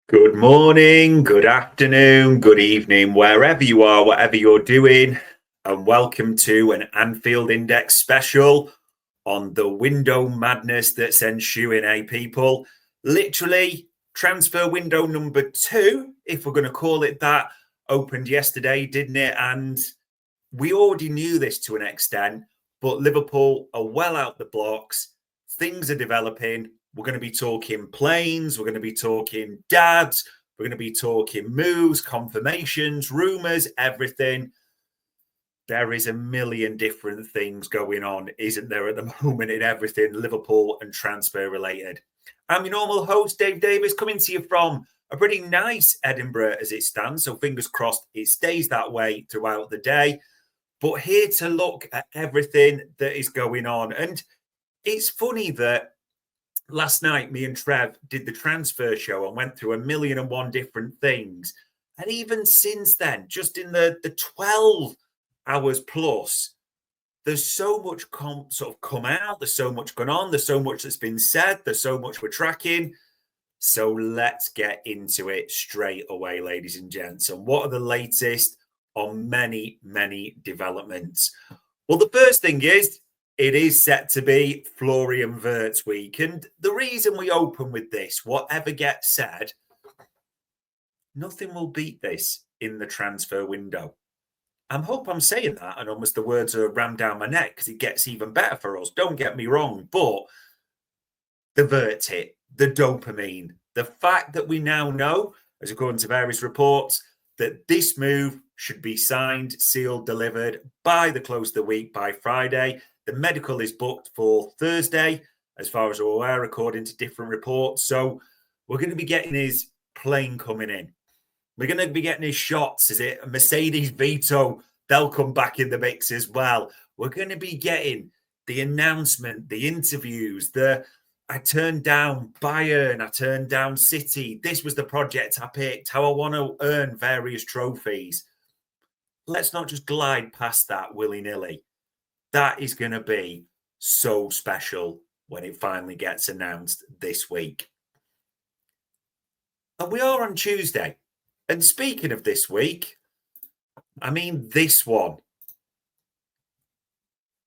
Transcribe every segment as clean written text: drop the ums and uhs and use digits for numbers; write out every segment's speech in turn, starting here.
Good morning, good afternoon, good evening, wherever you are, whatever you're doing, and welcome to an Anfield Index special on the window madness that's ensuing, people? Literally, transfer window number two, if we're going to call it that, opened yesterday, didn't it? And we already knew this to an extent, but Liverpool are well out the blocks. Things are developing. We're going to be talking planes. We're going to be talking dads. We're going to be talking moves, confirmations, rumours, everything. There is a million different things going on, isn't there, at the moment in everything Liverpool and transfer related. I'm your normal host, Dave Davies, coming to you from a pretty nice Edinburgh as it stands. So fingers crossed it stays that way throughout the day. But here to look at everything that is going on. And it's funny that last night me and Trev did the transfer show and went through a million and one different things. And even since then, just in the 12 hours plus, there's so much sort of come out. There's so much going on. There's so much that's been said. There's so much we're tracking. So let's get into it straight away, ladies and gents. And what are the latest on many, many developments? Well, the first thing is it is set to be Florian Wirtz week. And the reason we open with this, whatever gets said, nothing will beat this in the transfer window. I hope I'm saying that, and almost the words are rammed down my neck because it gets even better for us. Don't get me wrong, but the Wirtz hit, the dopamine, the fact that we now know, as according to various reports, that this move should be signed, sealed, delivered by the close of the week, by Friday. The medical is booked for Thursday, as far as we're aware, according to different reports. So we're going to be getting his plane coming in. We're going to be getting his shots. Is it Mercedes Vito? They'll come back in the mix as well. We're going to be getting the announcement, the interviews, I turned down Bayern, I turned down City. This was the project I picked, how I want to earn various trophies. Let's not just glide past that willy-nilly. That is going to be so special when it finally gets announced this week. And we are on Tuesday. And speaking of this week, I mean this one.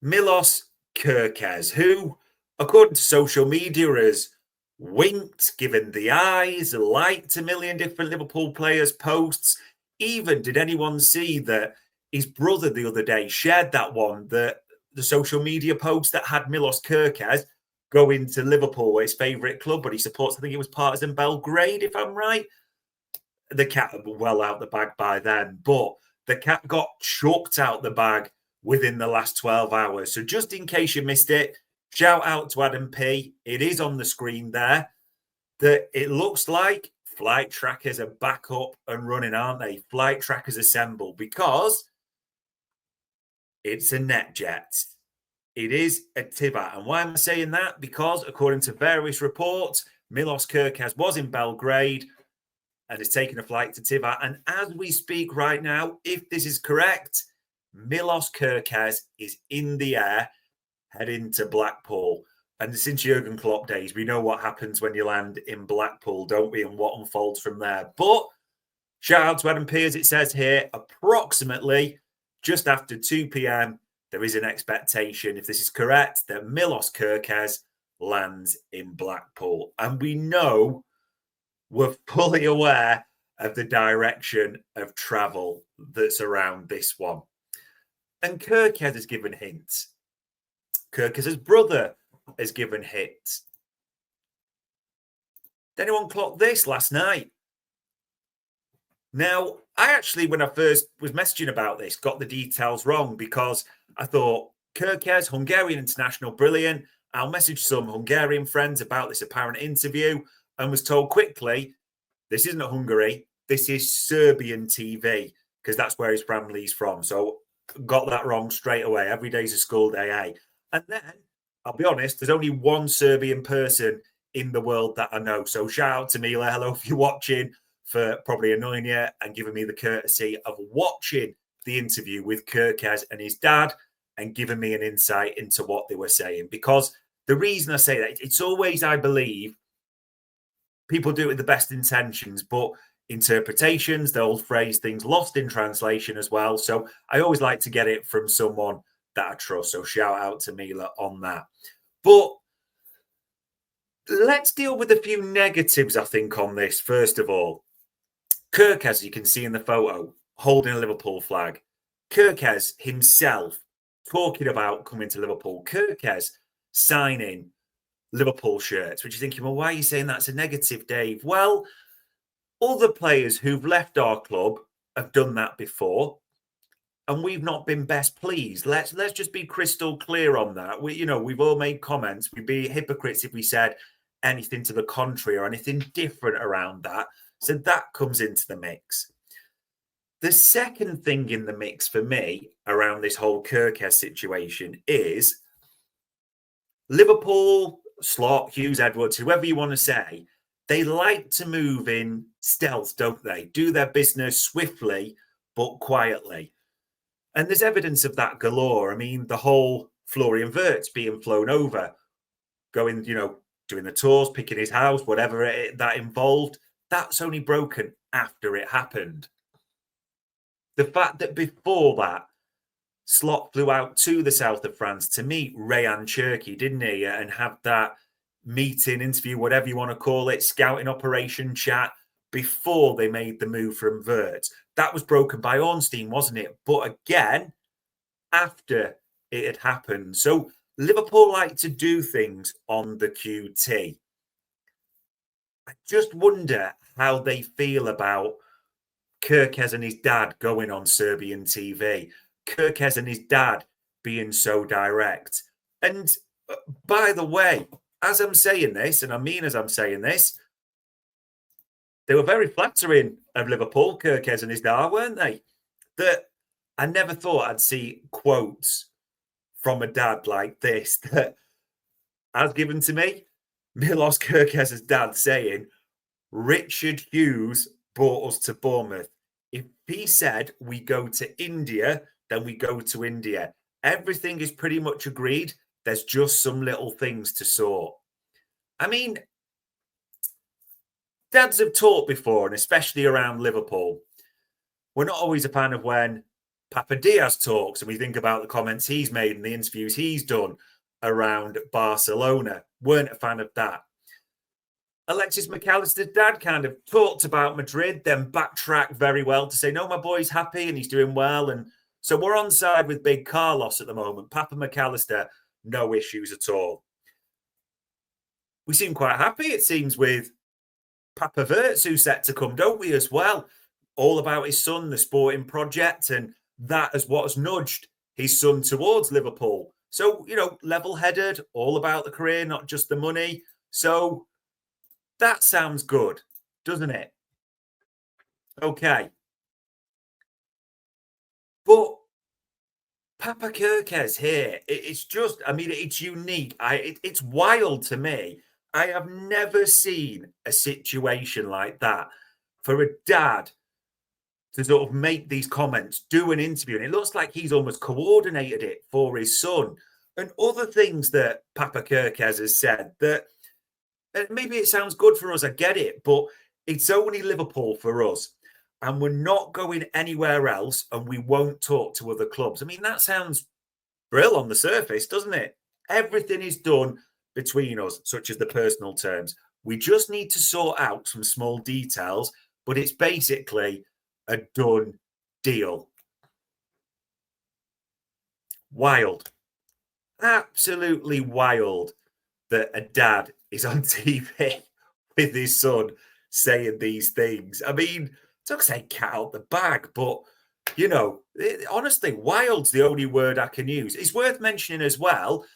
Milos Kerkez, who, according to social media, has winked, given the eyes, liked a million different Liverpool players' posts. Even did anyone see that his brother the other day shared that one, the social media post that had Milos Kerkez going to Liverpool, his favourite club, but he supports, I think it was Partizan Belgrade, if I'm right. The cat was well out the bag by then, but the cat got chucked out the bag within the last 12 hours. So just in case you missed it, shout out to Adam P. It is on the screen there that it looks like flight trackers are back up and running, aren't they? Flight trackers assemble because it's a NetJet. It is a Tivat. And why am I saying that? Because according to various reports, Milos Kerkez was in Belgrade and is taking a flight to Tivat. And as we speak right now, if this is correct, Milos Kerkez is in the air heading to Blackpool. And since Jurgen Klopp days, we know what happens when you land in Blackpool, don't we? And what unfolds from there. But shout out to Adam P, as it says here, approximately just after 2 p.m., there is an expectation, if this is correct, that Milos Kerkez lands in Blackpool. And we know we're fully aware of the direction of travel that's around this one. And Kerkez has given hints. Kerkez's brother has given hints. Did anyone clock this last night? Now, I actually, when I first was messaging about this, got the details wrong because I thought Kerkez, Hungarian international, brilliant. I'll message some Hungarian friends about this apparent interview and was told quickly, this isn't Hungary, this is Serbian TV, because that's where his family's from. So got that wrong straight away. Every day's a school day, eh? And then, I'll be honest, there's only one Serbian person in the world that I know. So shout out to Mila. Hello if you're watching, for probably annoying you and giving me the courtesy of watching the interview with Kerkez and his dad and giving me an insight into what they were saying. Because the reason I say that, it's always, I believe, people do it with the best intentions, but interpretations, they'll phrase things lost in translation as well. So I always like to get it from someone that I trust. So shout out to Mila on that. But let's deal with a few negatives, I think, on this. First of all, Kerkez, as you can see in the photo, holding a Liverpool flag. Kerkez himself talking about coming to Liverpool. Kerkez signing Liverpool shirts, which you're thinking, well, why are you saying that's a negative, Dave? Well, other players who've left our club have done that before, and we've not been best pleased. Let's just be crystal clear on that. We've all made comments. We'd be hypocrites if we said anything to the contrary or anything different around that. So that comes into the mix. The second thing in the mix for me around this whole Kerkez situation is Liverpool, Slot, Hughes, Edwards, whoever you want to say, they like to move in stealth, don't they? Do their business swiftly, but quietly. And there's evidence of that galore. I mean, the whole Florian Wirtz being flown over, going, doing the tours, picking his house, whatever that involved, that's only broken after it happened. The fact that before that, Slot flew out to the south of France to meet Rayan Cherki, didn't he? And have that meeting, interview, whatever you want to call it, scouting operation chat before they made the move from Wirtz. That was broken by Ornstein, wasn't it? But again, after it had happened. So Liverpool like to do things on the QT. I just wonder how they feel about Kerkez and his dad going on Serbian TV. Kerkez and his dad being so direct. And by the way, as I'm saying this, and I mean as I'm saying this, they were very flattering of Liverpool, Kerkez and his dad, weren't they? That I never thought I'd see quotes from a dad like this that, as given to me, Milos Kerkez's dad saying, Richard Hughes brought us to Bournemouth. If he said we go to India, then we go to India. Everything is pretty much agreed. There's just some little things to sort. I mean, dads have talked before, and especially around Liverpool. We're not always a fan of when Papa Diaz talks, and we think about the comments he's made and the interviews he's done around Barcelona. Weren't a fan of that. Alexis McAllister's dad kind of talked about Madrid, then backtracked very well to say, no, my boy's happy and he's doing well. And so we're on side with Big Carlos at the moment. Papa McAllister, no issues at all. We seem quite happy, it seems, with Papa Wirtz, who's set to come, don't we, as well? All about his son, the sporting project, and that is what has nudged his son towards Liverpool. So, level-headed, all about the career, not just the money. So that sounds good, doesn't it? Okay. But Papa Kerkez here, it's just, it's unique. It's wild to me. I have never seen a situation like that for a dad to sort of make these comments, do an interview, and it looks like he's almost coordinated it for his son. And other things that Papa Kerkez has said that maybe it sounds good for us, I get it, but it's only Liverpool for us. And we're not going anywhere else, and we won't talk to other clubs. I mean, that sounds brill on the surface, doesn't it? Everything is done between us, such as the personal terms. We just need to sort out some small details, but it's basically a done deal. Wild. Absolutely wild that a dad is on TV with his son saying these things. I mean, don't say cat out the bag, but, honestly, wild's the only word I can use. It's worth mentioning as well,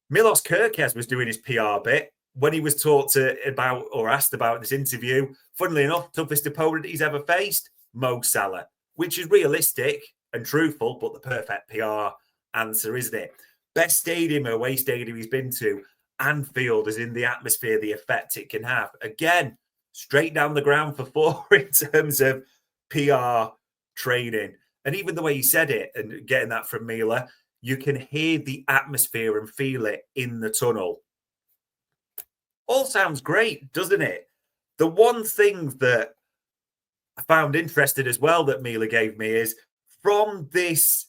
Milos Kerkez was doing his PR bit when he was talked about or asked about this interview. Funnily enough, toughest opponent he's ever faced, Mo Salah, which is realistic and truthful, but the perfect PR answer, isn't it? Best stadium, away stadium he's been to, Anfield, is in the atmosphere, the effect it can have. Again, straight down the ground for 4 in terms of PR training. And even the way he said it and getting that from Mila, you can hear the atmosphere and feel it in the tunnel. All sounds great, doesn't it? The one thing that I found interesting as well that Mila gave me is from this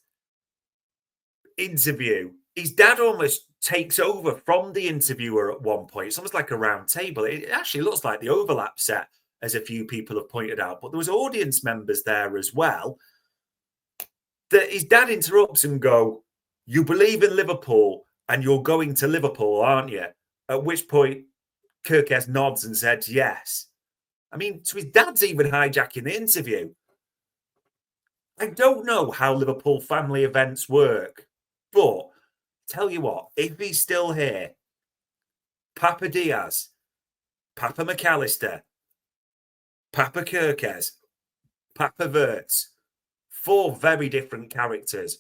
interview, his dad almost takes over from the interviewer at one point. It's almost like a round table. It actually looks like the overlap set, as a few people have pointed out, but there was audience members there as well. That his dad interrupts and go, "You believe in Liverpool and you're going to Liverpool, aren't you?" At which point Kerkez nods and said yes. I mean, so his dad's even hijacking the interview. I don't know how Liverpool family events work, but tell you what, if he's still here, Papa Diaz, Papa McAllister, Papa Kerkez, Papa Wirtz, 4 very different characters,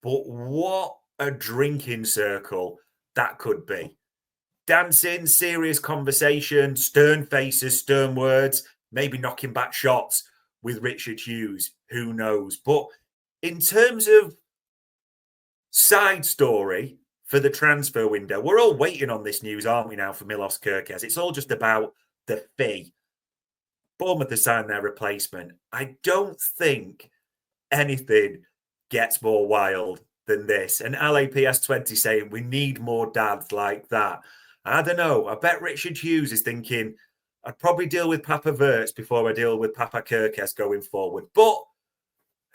but what a drinking circle that could be. Dancing, serious conversation, stern faces, stern words, maybe knocking back shots with Richard Hughes. Who knows? But in terms of side story for the transfer window, we're all waiting on this news, aren't we now, for Milos Kerkez? It's all just about the fee. Bournemouth have signed their replacement. I don't think anything gets more wild than this. And LAPS20 saying we need more dads like that. I don't know. I bet Richard Hughes is thinking, I'd probably deal with Papa Wirtz before I deal with Papa Kerkez going forward. But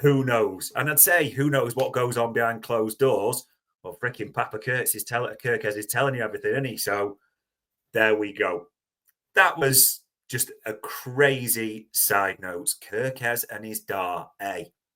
who knows? And I'd say, who knows what goes on behind closed doors? Well, freaking Papa Kerkez is telling you everything, isn't he? So there we go. That was just a crazy side note. Kerkez and his dar, eh?